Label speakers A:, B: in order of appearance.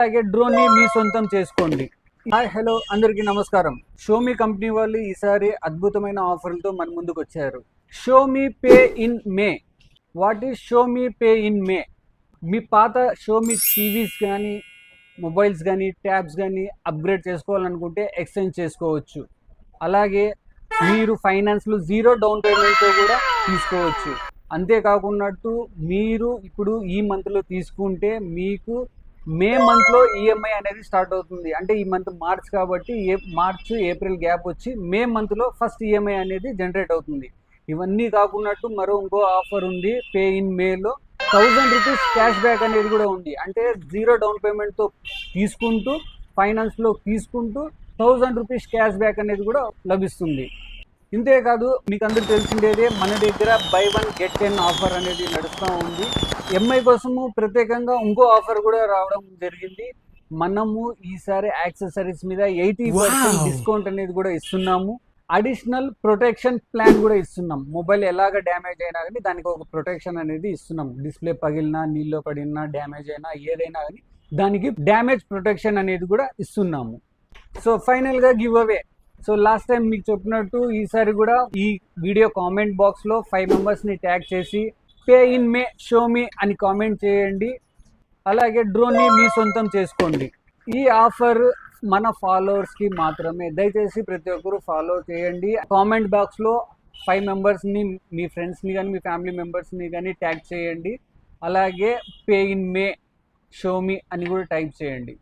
A: అలాగే డ్రోన్ ని మీ సొంతం చేసుకోండి. హాయ్ హలో అందరికీ నమస్కారం. షోమీ కంపెనీ వాళ్ళు ఈసారి అద్భుతమైన ఆఫర్లతో మన ముందుకు వచ్చారు. Xiaomi pay in May. What is Xiaomi pay in May? మీ పాత షోమీ టీవీస్ కానీ మొబైల్స్ కానీ ట్యాబ్స్ కానీ అప్గ్రేడ్ చేసుకోవాలనుకుంటే ఎక్స్చేంజ్ చేసుకోవచ్చు. అలాగే మీరు ఫైనాన్స్లో జీరో డౌన్ పేమెంట్తో కూడా తీసుకోవచ్చు. అంతేకాకున్నట్టు మీరు ఇప్పుడు ఈ మంత్లో తీసుకుంటే మీకు మే మంత్లో ఈఎంఐ అనేది స్టార్ట్ అవుతుంది. అంటే ఈ మంత్ మార్చ్ కాబట్టి మార్చ్ ఏప్రిల్ గ్యాప్ వచ్చి మే మంత్లో ఫస్ట్ ఈఎంఐ అనేది జనరేట్ అవుతుంది. ఇవన్నీ కాకున్నట్టు మరో ఇంకో ఆఫర్ ఉంది. పే ఇన్ మేలో 1000 రూపీస్ క్యాష్ బ్యాక్ అనేది కూడా ఉంది. అంటే జీరో డౌన్ పేమెంట్తో తీసుకుంటూ ఫైనాన్స్లో తీసుకుంటూ 1000 రూపీస్ క్యాష్ బ్యాక్ అనేది కూడా లభిస్తుంది. ఇంతేకాదు మీకు అందరూ తెలిసిందేదే మన దగ్గర బై 1 గెట్ 10 ఆఫర్ అనేది నడుస్తూ ఉంది. ఎంఐ కోసము ప్రత్యేకంగా ఇంకో ఆఫర్ కూడా రావడం జరిగింది. మనము ఈసారి యాక్సెసరీస్ మీద 80% డిస్కౌంట్ అనేది కూడా ఇస్తున్నాము. అడిషనల్ ప్రొటెక్షన్ ప్లాన్ కూడా ఇస్తున్నాం. మొబైల్ ఎలాగ డ్యామేజ్ అయినా కానీ దానికి ఒక ప్రొటెక్షన్ అనేది ఇస్తున్నాం. డిస్ప్లే పగిలినా నీళ్ళు పడినా డ్యామేజ్ అయినా ఏదైనా కానీ దానికి డ్యామేజ్ ప్రొటెక్షన్ అనేది కూడా ఇస్తున్నాము. సో ఫైనల్గా give away. So last time మీకు చెప్పినట్టు ఈసారి కూడా ఈ వీడియో కామెంట్ బాక్స్లో 5 మెంబర్స్ని ట్యాగ్ చేసి పే ఇన్ మే షోమీ అని కామెంట్ చేయండి. అలాగే డ్రోన్ని మీ సొంతం చేసుకోండి. ఈ ఆఫర్ మన ఫాలోవర్స్కి మాత్రమే. దయచేసి ప్రతి ఒక్కరు ఫాలో చేయండి. కామెంట్ బాక్స్లో 5 మెంబర్స్ని మీ ఫ్రెండ్స్ని కానీ మీ ఫ్యామిలీ మెంబర్స్ని కానీ ట్యాగ్ చేయండి. అలాగే పే ఇన్ మే షోమీ అని కూడా టైప్ చేయండి.